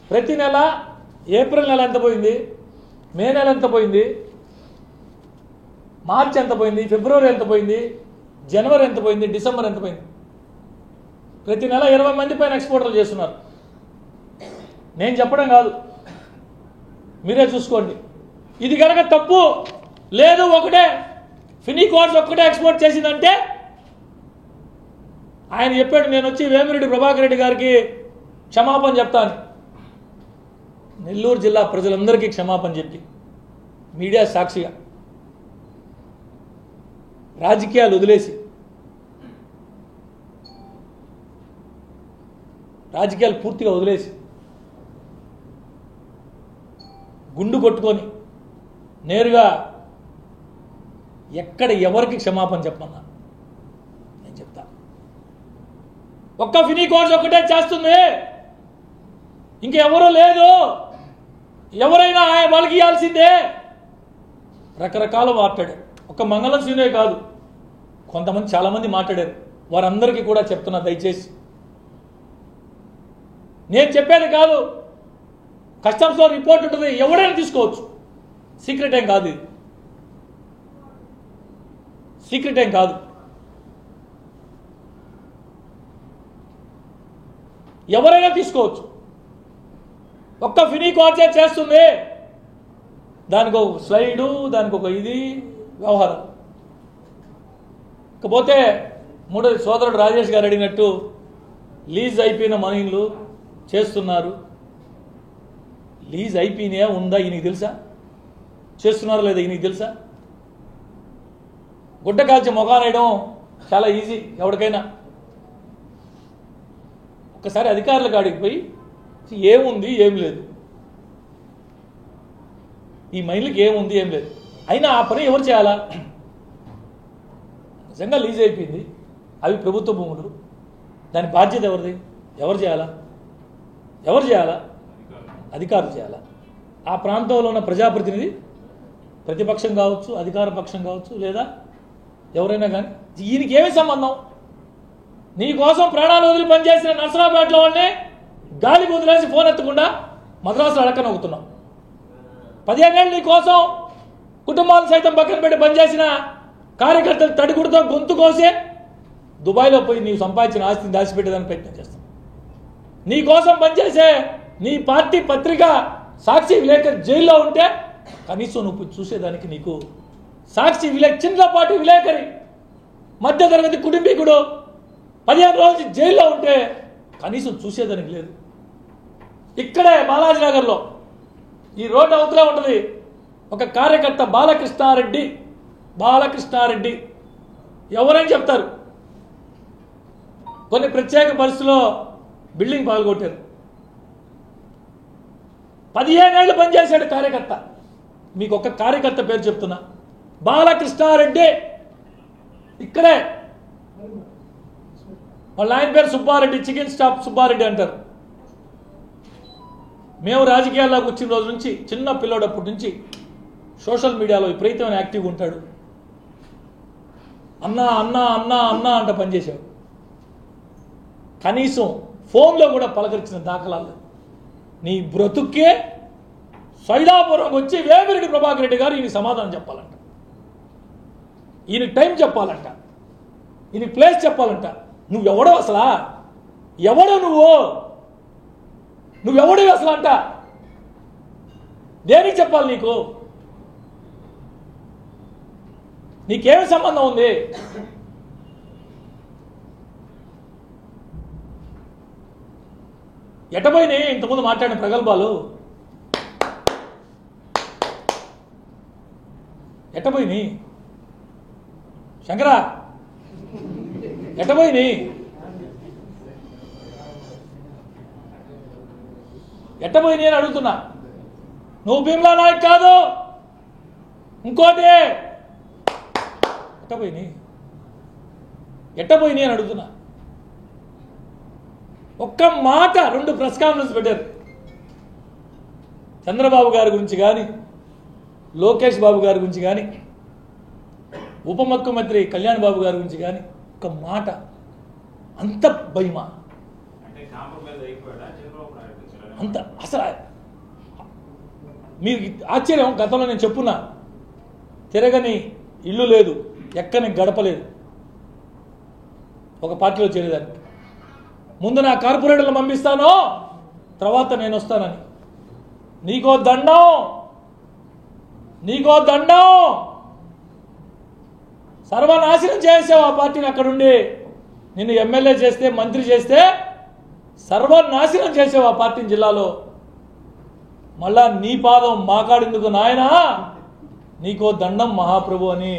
ప్రతి నెల ఏప్రిల్ నెల ఎంత పోయింది, మే నెల ఎంత పోయింది, మార్చి ఎంత పోయింది, ఫిబ్రవరి ఎంత పోయింది, జనవరి ఎంత పోయింది, డిసెంబర్ ఎంత పోయింది? ప్రతి నెల 20 మంది పైన ఎక్స్పోర్టర్లు చేస్తున్నారు. నేను చెప్పడం కాదు, మీరే చూసుకోండి. ఇది కనుక తప్పు లేదు, ఒకటే ఫినిక్వాడ్స్ ఒక్కటే ఎక్స్పోర్ట్ చేసిందంటే ఆయన చెప్పాడు, నేను వచ్చి వేమిరెడ్డి ప్రభాకర్ రెడ్డి గారికి క్షమాపణ చెప్తాను. నెల్లూరు జిల్లా ప్రజలందరికీ క్షమాపణ చెప్పి మీడియా సాక్షిగా రాజకీయాలు వదిలేసి, రాజకీయాలు పూర్తిగా వదిలేసి గుండు కొట్టుకొని నేరుగా ఎక్కడ ఎవరికి క్షమాపణ చెప్పమన్నా నేను చెప్తా. ఒక్క ఫినిక్వాడ్స్ ఒక్కటే చేస్తుంది, ఇంకెవరూ లేదు, ఎవరైనా వాళ్ళకి ఇవ్వాల్సిందే. రకరకాలు మాట్లాడారు. ఒక మంగళం సీనే కాదు, కొంతమంది చాలామంది మాట్లాడారు. వారందరికీ కూడా చెప్తున్నా, దయచేసి నేను చెప్పేది కాదు, కస్టమ్స్లో రిపోర్ట్ ఉంటుంది, ఎవరైనా తీసుకోవచ్చు, సీక్రెట్ ఏం కాదు ఇది. సీక్రెట్ ఏం కాదు. ఎవరైనా తీసుకోవచ్చు. ఒక్క ఫినీ కోర్చే చేస్తుంది, దానికి ఒక స్లైడు, దానికి ఒక ఇది వ్యవహారం. ఇకపోతే మూడోది సోదరుడు రాజేష్ గారు అడిగినట్టు లీజ్ అయిపోయిన మనీలు చేస్తున్నారు. లీజ్ అయిపోయినాయా ఉందా ఈయనకి తెలుసా? చేస్తున్నారా లేదా ఈయనకి తెలుసా? గుడ్డ కాల్చి మొగానేయడం చాలా ఈజీ ఎవరికైనా. ఒక్కసారి అధికారుల కాడికి పోయి ఏముంది ఏం లేదు, ఈ మైన్లకి ఏముంది ఏం లేదు, అయినా ఆ పని ఎవరు చేయాలా? నిజంగా లీజ్ అయిపోయింది, అవి ప్రభుత్వ భూములు, దాని బాధ్యత ఎవరిది? ఎవరు చేయాలా? ఎవరు చేయాలా? అధికారులు చేయాలా? ఆ ప్రాంతంలో ఉన్న ప్రజాప్రతినిధి, ప్రతిపక్షం కావచ్చు, అధికార పక్షం కావచ్చు, లేదా ఎవరైనా కానీ. ఈయనకి ఏమి సంబంధం? నీ కోసం ప్రాణాలు వదిలి పనిచేసిన నర్సరావుపేటలో వాడిని గాలి వదిలేసి ఫోన్ ఎత్తకుండా మద్రాసులో అడక్కనొక్కుతున్నావు. 15 ఏళ్ళు నీ కోసం కుటుంబాలను సైతం పక్కన పెట్టి పనిచేసిన కార్యకర్తలు తడిగుడితో గొంతు కోసే దుబాయ్లో పోయి నీవు సంపాదించిన ఆస్తిని దాచిపెట్టేదాన్ని ప్రయత్నం చేస్తాం. నీ కోసం పనిచేసే నీ పార్టీ పత్రిక సాక్షి విలేకరి జైల్లో ఉంటే కనీసం నువ్వు చూసేదానికి నీకు సాక్షి చిన్నపాటి విలేకరి మధ్యతరగతి కుటుంబీకుడు 15 రోజులు జైల్లో ఉంటే కనీసం చూసేదానికి లేదు. ఇక్కడే బాలాజీనగర్లో ఈ రోడ్డు అవతలే ఉంటుంది ఒక కార్యకర్త బాలకృష్ణారెడ్డి ఎవరని చెప్తారు. కొన్ని ప్రత్యేక పరిస్థితుల్లో బిల్డింగ్ పాల్గొట్టారు. 15 ఏళ్ళు పనిచేశాడు కార్యకర్త. మీకు ఒక కార్యకర్త పేరు చెప్తున్నా, బాలకృష్ణారెడ్డి. ఇక్కడే వాళ్ళ ఆయన పేరు సుబ్బారెడ్డి, చికెన్ స్టాప్ సుబ్బారెడ్డి అంటారు. మేము రాజకీయాల్లోకి వచ్చిన రోజు నుంచి, చిన్న పిల్లోడప్పటి నుంచి సోషల్ మీడియాలో విపరీతమైన యాక్టివ్గా ఉంటాడు. అన్నా అన్నా అన్నా అన్నా అంట పనిచేశాడు. కనీసం ఫోన్లో కూడా పలకరించిన దాఖలాలు. నీ బ్రతుక్కే సైదాపురంకి వచ్చి వేమిరెడ్డి ప్రభాకర్ రెడ్డి గారు ఈయన సమాధానం చెప్పాలంట, ఈయన టైం చెప్పాలంట, ఈయన ప్లేస్ చెప్పాలంట. నువ్వెవడో అసలా? ఎవడో నువ్వెవడో అసలు అంట. దేనికి చెప్పాలి నీకు? నీకేమి సంబంధం ఉంది? ఎటపోయినాయి ఇంతకుముందు మాట్లాడిన ప్రగల్భాలు? ఎట్టపోయినాయి? శంకరా ఎట్టపోయినాయి? ఎట్టపోయినాయి అని అడుగుతున్నా. నువ్వు భీమ్లా నాయక్ కాదు, ఇంకోటి. ఎట్టపోయినాయి అని అడుగుతున్నా. ఒక్క మాట 2 ప్రెస్ కాన్ఫరెన్స్ పెట్టారు. చంద్రబాబు గారి గురించి కానీ, లోకేష్ బాబు గారి గురించి కానీ, ఉప ముఖ్యమంత్రి కళ్యాణ్ బాబు గారి గురించి కానీ ఒక మాట. అంత భయమా? అంత అసలు మీరు ఆశ్చర్యం. గతంలో నేను చెప్పున్నా, తిరగని ఇల్లు లేదు, ఎక్కని గడప లేదు ఒక పార్టీలో చేరేదానికి. ముందు నా కార్పొరేటర్లు పంపిస్తాను, తర్వాత నేను వస్తానని. నీకో దండం. సర్వనాశనం చేసావు ఆ పార్టీని. అక్కడుండి నిన్ను ఎమ్మెల్యే చేస్తే, మంత్రి చేస్తే సర్వనాశనం చేసావు ఆ పార్టీని జిల్లాలో. మళ్ళా నీ పాదం మాకాడేందుకు నాయనా, నీకో దండం మహాప్రభు అని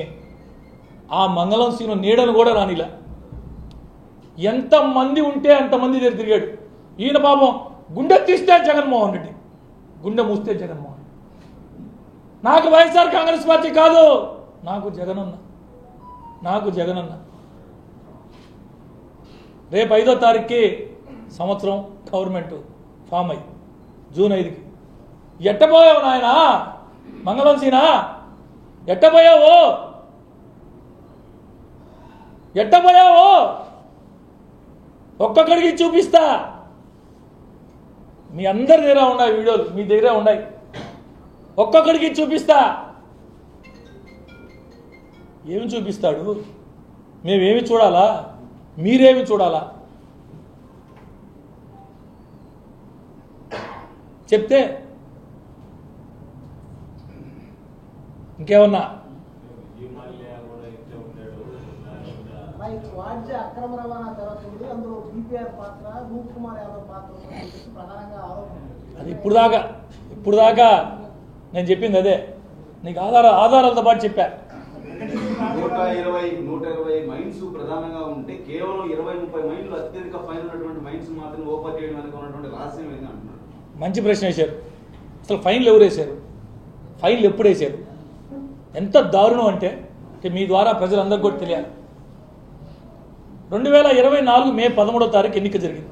ఆ మంగళం సీను నీడను కూడా రానిలా. ఎంతమంది ఉంటే అంతమంది దగ్గర తిరిగాడు. ఈయన పాపం గుండె తీస్తే జగన్మోహన్ రెడ్డి, గుండె మూస్తే జగన్మోహన్. నాకు వైఎస్ఆర్ కాంగ్రెస్ పార్టీ కాదు, నాకు జగనన్న. రేపు 5వ తారీఖుకి సంవత్సరం గవర్నమెంట్ ఫామ్ అయ్యి, జూన్ 5కి. ఎట్టపోయావు నాయన మంగళం సీనా? ఎట్టపోయావు? ఒక్కొక్కడికి చూపిస్తా. మీ అందరి దగ్గర ఉన్నాయి వీడియోలు, మీ దగ్గర ఉన్నాయి. ఒక్కొక్కడికి చూపిస్తా. ఏమి చూపిస్తాడు? మేమేమి చూడాలా? మీరేమి చూడాలా? చెప్తే ఇంకేమన్నా వాణిజ్య అక్రమ రవాణా జరుగుతుంది, అందులో బీపీఆర్ పాత్ర, రూప్ కుమార్ యాదవ్ పాత్ర ప్రధానంగా ఆరోపణ. అది ఇప్పుడు దాకా నేను చెప్పింది అదే. నీకు ఆధారాలతో పాటు చెప్పా. 120 మైన్స్ ప్రధానంగా ఉంటే కేవలం 20-30 మైన్లు అత్యధిక ఫైన్ ఉన్నటువంటి మైన్స్ మాత్రం ఓపెన్ చేయడం వెనక ఉన్నటువంటి రహస్యం ఏంటి అంటున్నారు. మంచి ప్రశ్న వేశారు. అసలు ఫైన్లు ఎవరు వేశారు? ఫైన్లు ఎప్పుడు వేశారు? ఎంత దారుణం అంటే మీ ద్వారా ప్రజలందరికీ కూడా తెలియాలి. 2024 మే 13వ తారీఖు ఎన్నిక జరిగింది.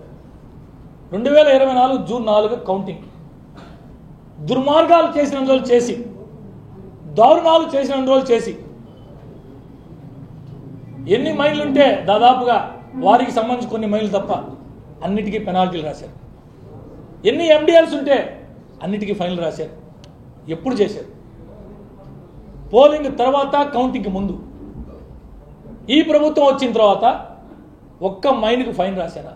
2024 జూన్ 4 కౌంటింగ్. దుర్మార్గాలు చేసిన రోజులు చేసి, దారుణాలు చేసిన రోజులు చేసి, ఎన్ని మైళ్ళు ఉంటే దాదాపుగా వారికి సంబంధించి కొన్ని మైళ్ళు తప్ప అన్నిటికీ పెనాల్టీలు రాశారు. ఎన్ని ఎండిఎల్స్ ఉంటే అన్నిటికీ ఫైన్లు రాశారు. ఎప్పుడు చేశారు? పోలింగ్ తర్వాత, కౌంటింగ్ ముందు. ఈ ప్రభుత్వం వచ్చిన తర్వాత ఒక్క మైన్కి ఫైన్ రాశారా?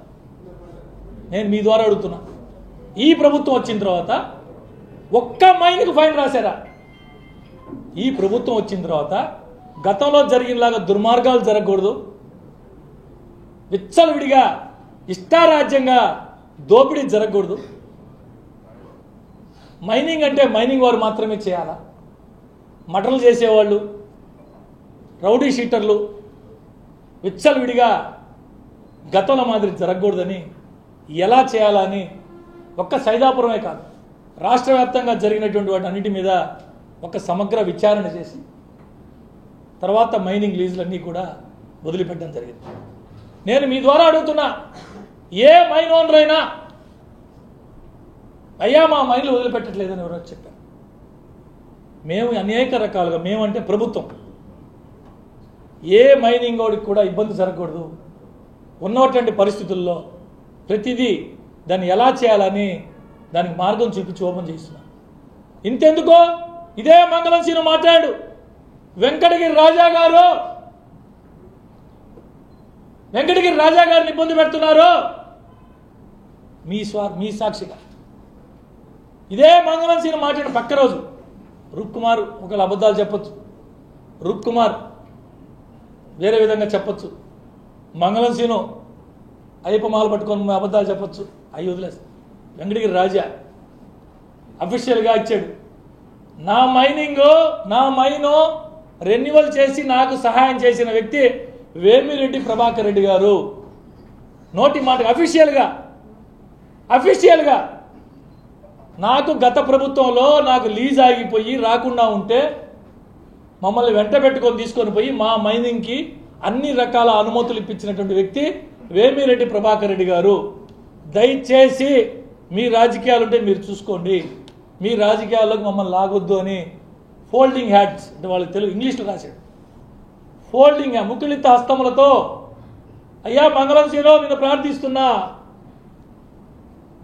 నేను మీ ద్వారా అడుగుతున్నా. ఈ ప్రభుత్వం వచ్చిన తర్వాత ఒక్క మైన్కి ఫైన్ రాశారా? ఈ ప్రభుత్వం వచ్చిన తర్వాత గతంలో జరిగినలాగా దుర్మార్గాలు జరగకూడదు, విచ్చలవిడిగా ఇష్టారాజ్యంగా దోపిడీ జరగకూడదు. మైనింగ్ అంటే మైనింగ్ వారు మాత్రమే చేయాలా? మటర్లు చేసేవాళ్ళు, రౌడీ షీటర్లు విచ్చలవిడిగా గతంలో మాదిరి జరగకూడదని ఎలా చేయాలని ఒక్క సైదాపురమే కాదు, రాష్ట్ర వ్యాప్తంగా జరిగినటువంటి వాటి అన్నిటి మీద ఒక సమగ్ర విచారణ చేసి తర్వాత మైనింగ్ లీజులన్నీ కూడా వదిలిపెట్టడం జరిగింది. నేను మీ ద్వారా అడుగుతున్నా, ఏ మైన్ ఓనర్ అయినా అయ్యా మా మైన్లు వదిలిపెట్టట్లేదని ఎవరో చెప్పారు. మేము అనేక రకాలుగా, మేమంటే ప్రభుత్వం, ఏ మైనింగ్ వాడికి కూడా ఇబ్బంది జరగకూడదు, ఉన్నటువంటి పరిస్థితుల్లో ప్రతిదీ దాన్ని ఎలా చేయాలని దానికి మార్గం చూపించి ఓపెన్ చేస్తున్నాం. ఇంతెందుకో ఇదే మంగళం సీను మాట్లాడు, వెంకటగిరి రాజా గారిని ఇబ్బంది పెడుతున్నారు మీ సాక్షిగా. ఇదే మంగళం సీను మాట్లాడిన పక్క రోజు రూప్ కుమార్ ఒకళ్ళు అబద్ధాలు చెప్పొచ్చు, రూప్ కుమార్ వేరే విధంగా చెప్పొచ్చు, మంగళం సీను అయ్యప్ప మాల పట్టుకొని అబద్ధాలు చెప్పొచ్చు, అవి వదిలేసి వెంకటగిరి రాజా అఫీషియల్గా ఇచ్చాడు. నా మైను రెన్యువల్ చేసి నాకు సహాయం చేసిన వ్యక్తి వేమిరెడ్డి ప్రభాకర్ రెడ్డి గారు. నోటి మాట అఫీషియల్గా నాకు గత ప్రభుత్వంలో నాకు లీజ్ ఆగిపోయి రాకుండా ఉంటే మమ్మల్ని వెంట పెట్టుకొని తీసుకొని పోయి మా మైనింగ్కి అన్ని రకాల అనుమతులు ఇప్పించినటువంటి వ్యక్తి వేమిరెడ్డి ప్రభాకర్ రెడ్డి గారు. దయచేసి మీ రాజకీయాలు ఉంటే మీరు చూసుకోండి, మీ రాజకీయాల్లోకి మమ్మల్ని లాగొద్దు అని ఫోల్డింగ్ హ్యాట్స్ అంటే వాళ్ళకి తెలుగు ఇంగ్లీష్లో రాశాడు. ఫోల్డింగ్ ముకుళిత హస్తములతో అయ్యా మంగళం సీలో నేను ప్రార్థిస్తున్నా,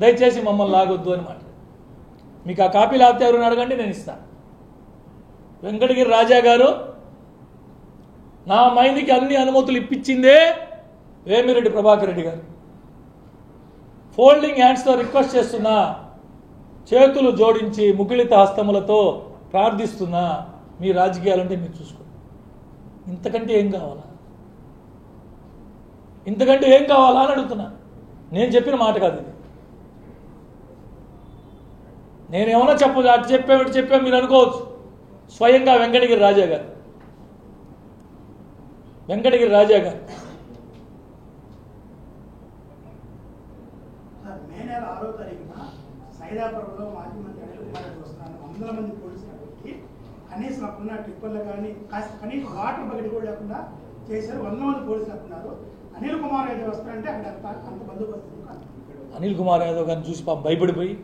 దయచేసి మమ్మల్ని లాగొద్దు అని మాట. మీకు ఆ కాపీ లేకపోతే ఎవరైనా అడగండి, నేను ఇస్తాను. వెంకటగిరి రాజా గారు నా మైండ్కి అన్ని అనుమతులు ఇప్పించిందే వేమిరెడ్డి ప్రభాకర్ రెడ్డి గారు. ఫోల్డింగ్ హ్యాండ్స్తో రిక్వెస్ట్ చేస్తున్నా, చేతులు జోడించి ముకుళిత హస్తములతో ప్రార్థిస్తున్నా, మీ రాజకీయాలంటే మీరు చూసుకోండి. ఇంతకంటే ఏం కావాలా అని అడుగుతున్నా. నేను చెప్పిన మాట కాదు ఇది. నేనేమన్నా అటు చెప్పా మీరు అనుకోవచ్చు. స్వయంగా వెంకటగిరి రాజా గారు మే నెల 6వ తారీఖున సైదాపురంలో మాజీ మంత్రి అనిల్ కుమార్ రెడ్డి వస్తున్నారు. 100 మంది పోలీసులు పెట్టి కనీసం అప్పుడున్న ట్రిప్పర్లు కానీ కనీసం వాటర్ బకెట్ కూడా లేకుండా చేశారు. 100 మంది పోలీసులు అంటున్నారు. అనిల్ కుమార్ యాదవ్ వస్తారంటే అక్కడ అంత బందోబస్తు. అనిల్ కుమార్ యాదవ్ గారిని చూసి భయపడిపోయి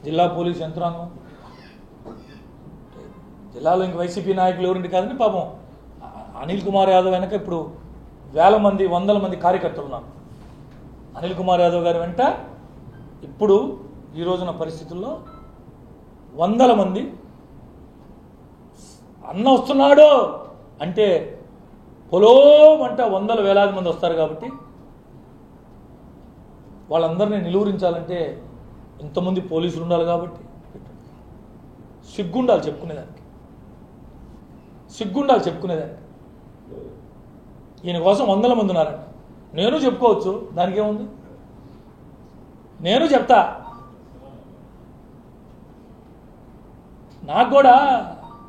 జిల్లా పోలీస్ యంత్రాంగం, జిల్లాలో ఇంక వైసీపీ నాయకులు ఎవరింటి కాదని పాపం అనిల్ కుమార్ యాదవ్ వెనక ఇప్పుడు వేల మంది 100 మంది కార్యకర్తలు ఉన్నారు. అనిల్ కుమార్ యాదవ్ గారి వెంట ఇప్పుడు ఈ రోజున పరిస్థితుల్లో 100 మంది. అన్న వస్తున్నాడు, అంటే పొలోమంట వందల వేలాది మంది వస్తారు కాబట్టి వాళ్ళందరినీ నిలువరించాలంటే ఇంతమంది పోలీసులు ఉండాలి కాబట్టి సిగ్గుండాలి చెప్పుకునేదానికి, సిగ్గుండాలి చెప్పుకునేదానికి. ఈయన కోసం వందల మంది ఉన్నారంట. నేను చెప్పుకోవచ్చు, దానికి ఏముంది, నేను చెప్తా. నాకు కూడా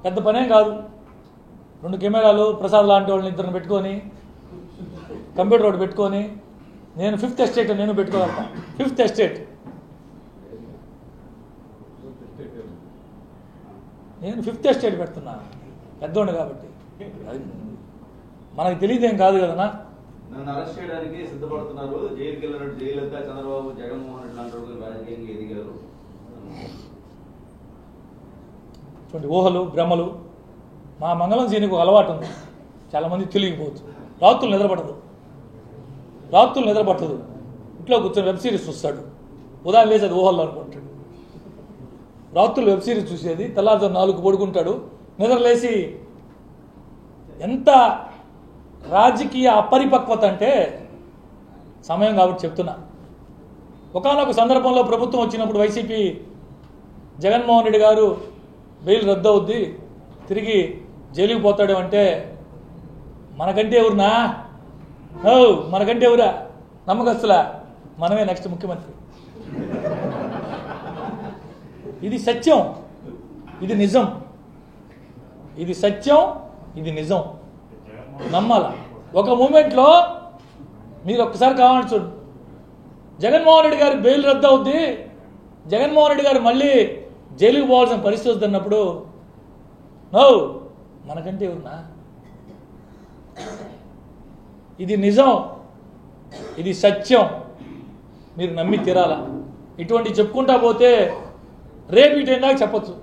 పెద్ద పనేం కాదు. 2 కెమెరాలు ప్రసాద్ లాంటి వాళ్ళని ఇద్దరిని పెట్టుకొని కంప్యూటర్ ఒకటి పెట్టుకొని నేను 5th ఎస్టేట్ నేను పెట్టుకోగలుగుతా. 5th ఎస్టేట్ నేను 5th ఎస్టేట్ పెడుతున్నా, పెద్దోండి కాబట్టి. మనకు తెలియదేం కాదు కదనా. నన్ను అరెస్ట్ చేయడానికి సిద్ధపడుతున్నారు. జైలుకి వెళ్ళినట్టు జయలలిత, చంద్రబాబు, జగన్మోహన్ రెడ్డి లాంటి వాళ్ళు రాజకీయంగా ఎదిగారు. చూడండి, ఊహలు భ్రమలు. మా మంగళం సీనికి ఒక అలవాటు ఉంది, చాలామంది తెలియకపోవచ్చు. రాత్రులు నిద్రపడదు, రాత్రులు నిద్రపట్టదు. ఇంట్లో కూర్చొని వెబ్ సిరీస్ చూస్తాడు. ఉదయం లేచి అది ఊహల్లో అనుకుంటాడు. రాత్రులు వెబ్ సిరీస్ చూసేది, తెల్లారితో 4 పడుకుంటాడు. నిద్రలేసి ఎంత రాజకీయ అపరిపక్వత అంటే సమయం కాబట్టి చెప్తున్నా. ఒకానొక సందర్భంలో ప్రభుత్వం వచ్చినప్పుడు వైసీపీ జగన్మోహన్ రెడ్డి గారు బెయిల్ రద్దు అవుద్ది, తిరిగి జైలుకి పోతాడు అంటే మనకంటే ఎవరునా, మనకంటే ఎవరా నమ్మకస్తులా, మనమే నెక్స్ట్ ముఖ్యమంత్రి. ఇది సత్యం, ఇది నిజం, ఇది సత్యం, ఇది నిజం. నమ్మాల. ఒక మూమెంట్లో మీరు ఒక్కసారి కావాలని చూడండి, జగన్మోహన్ రెడ్డి గారి బెయిల్ రద్దు అవుద్ది, జగన్మోహన్ రెడ్డి గారు మళ్ళీ జైలుకి పోవాల్సిన పరిస్థితి వస్తున్నప్పుడు మనకంటే ఎవరున్నా. ఇది నిజం, ఇది సత్యం, మీరు నమ్మి తీరాల. ఇటువంటి చెప్పుకుంటా పోతే రేపు ఇటేందాక చెప్పచ్చు.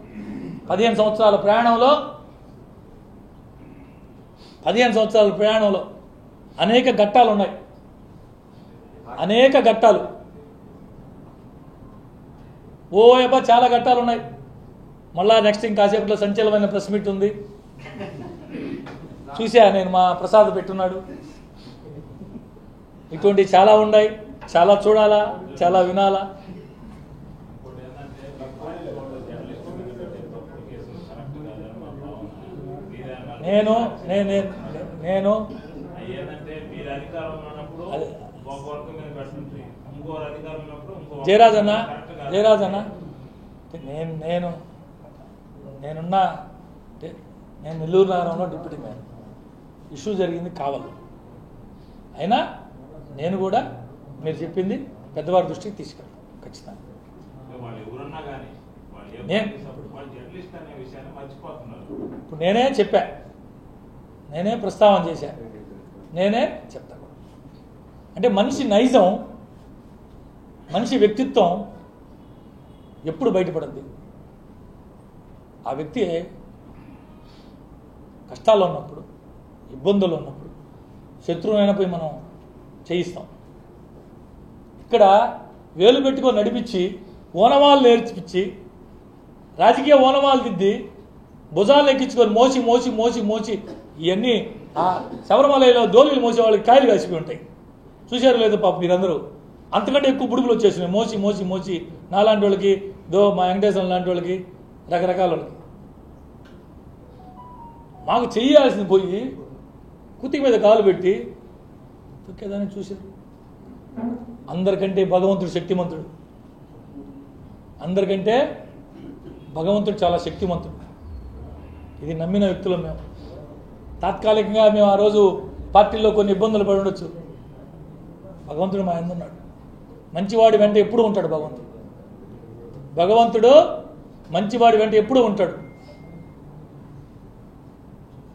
15 సంవత్సరాల ప్రయాణంలో అనేక ఘట్టాలు ఉన్నాయి, అనేక ఘట్టాలు. ఓయబ్బా చాలా ఘట్టాలు ఉన్నాయి. మళ్ళా నెక్స్ట్ ఇంకాసేపట్లో సంచలనమైన ప్రెస్ మీట్ ఉంది, చూసా నేను, మా ప్రసాద్ పెట్టున్నాడు. ఇటువంటి చాలా ఉన్నాయి, చాలా చూడాలా, చాలా వినాలా. నేను జయరాజన్న నేనున్నా, నేను నెల్లూరు నగరంలో డిప్యూటీ మేయర్. ఇష్యూ జరిగింది కావాలి. అయినా నేను కూడా మీరు చెప్పింది పెద్దవారి దృష్టికి తీసుకెళ్తాను ఖచ్చితంగా. ఇప్పుడు నేనే చెప్పా, నేనే ప్రస్తావన చేశా, నేనే చెప్తా. అంటే మనిషి నైజం, మనిషి వ్యక్తిత్వం ఎప్పుడు బయటపడుద్ది? ఆ వ్యక్తి కష్టాల్లో ఉన్నప్పుడు, ఇబ్బందుల్లో ఉన్నప్పుడు, శత్రువునైనా పోయి మనం చేయిస్తాం. ఇక్కడ వేలు పెట్టుకొని నడిపించి ఓనమాలు నేర్పించి రాజకీయ ఓనమాలు దిద్ది భుజాలు ఎక్కించుకొని మోసి మోసి మోసి మోసి ఇవన్నీ ఆ శబరిమలలో దోళీలు మోసే వాళ్ళకి కాయలు కాసిపోయి ఉంటాయి. చూశారు లేదు పాప మీరందరూ? అంతకంటే ఎక్కువ బుడుగులు వచ్చేసినాయి మోసి మోసి మోసి. నాలాంటి వాళ్ళకి, మా వెంకటేశ్వరం లాంటి వాళ్ళకి, రకరకాల వాళ్ళకి. మాకు చెయ్యాల్సింది పోయి కుతికి మీద కాలు పెట్టి తొక్కేదాన్ని చూశారు. అందరికంటే భగవంతుడు శక్తిమంతుడు, అందరికంటే భగవంతుడు చాలా శక్తిమంతుడు. ఇది నమ్మిన వ్యక్తులం మేము. తాత్కాలికంగా మేము ఆ రోజు పార్టీల్లో కొన్ని ఇబ్బందులు పడి ఉండొచ్చు. భగవంతుడు మా ఎందున్నాడు. మంచివాడి వెంట ఎప్పుడు ఉంటాడు భగవంతుడు. భగవంతుడు మంచివాడి వెంట ఎప్పుడు ఉంటాడు.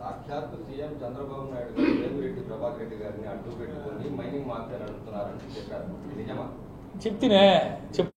సాక్షాత్ సీఎం చంద్రబాబు నాయుడు గారు వేమిరెడ్డి ప్రభాకర్ రెడ్డి గారిని అడ్డు పెట్టుకుని మైనింగ్ మాఫియా నడుపుతున్నారని చెప్పారు. నిజమా? చెప్తేనే